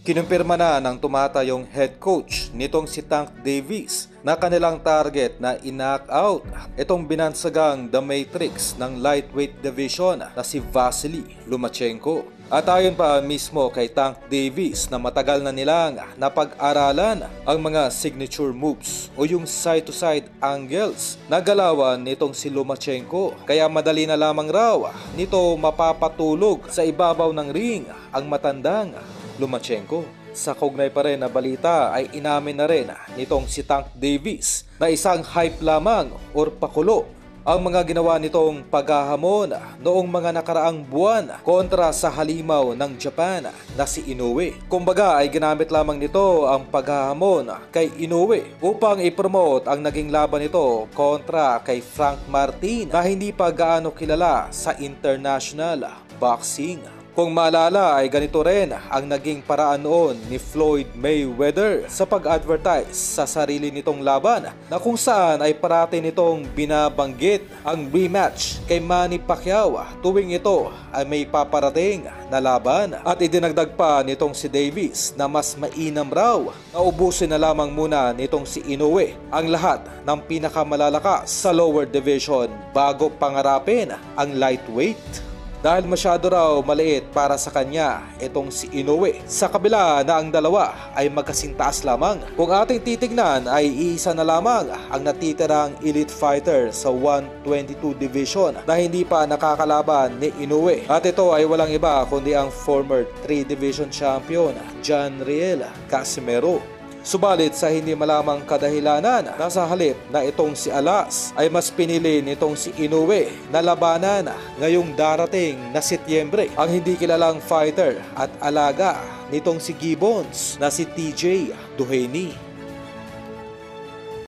Kinumpirma na ng tumatayong head coach nitong si Tank Davis na kanilang target na i-knock out itong binansagang The Matrix ng lightweight division na si Vasily Lomachenko. At ayon pa mismo kay Tank Davis na matagal na nilang napag-aralan ang mga signature moves o yung side-to-side angles na galawan nitong si Lomachenko. Kaya madali na lamang raw nito mapapatulog sa ibabaw ng ring ang matandang Lomachenko. Sa kaugnay pa rin na balita ay inamin na rin nitong si Tank Davis na isang hype lamang or pakulo ang mga ginawa nitong paghahamon noong mga nakaraang buwan kontra sa halimaw ng Japan na si Inoue. Kumbaga ay ginamit lamang nito ang paghahamon kay Inoue upang ipromote ang naging laban nito kontra kay Frank Martin na hindi pa gaano kilala sa international boxing. Kung maalala ay ganito rin ang naging paraan noon ni Floyd Mayweather sa pag-advertise sa sarili nitong laban na kung saan ay parati nitong binabanggit ang rematch kay Manny Pacquiao tuwing ito ay may paparating na laban. At idinagdag pa nitong si Davis na mas mainam raw na ubusin na lamang muna nitong si Inoue ang lahat ng pinakamalalakas sa lower division bago pangarapin ang lightweight. Dahil masyado raw maliit para sa kanya itong si Inoue. Sa kabila na ang dalawa ay magkasintaas lamang. Kung ating titignan ay isa na lamang ang natitirang elite fighter sa 122 division na hindi pa nakakalaban ni Inoue. At ito ay walang iba kundi ang former 3 division champion John Riel Casimero. Subalit sa hindi malamang kadahilanan, nasa halip na itong si Alas ay mas pinili nitong si Inoue na labanan ngayong darating na Setyembre ang hindi kilalang fighter at alaga nitong si Gibbons na si TJ Duhaney.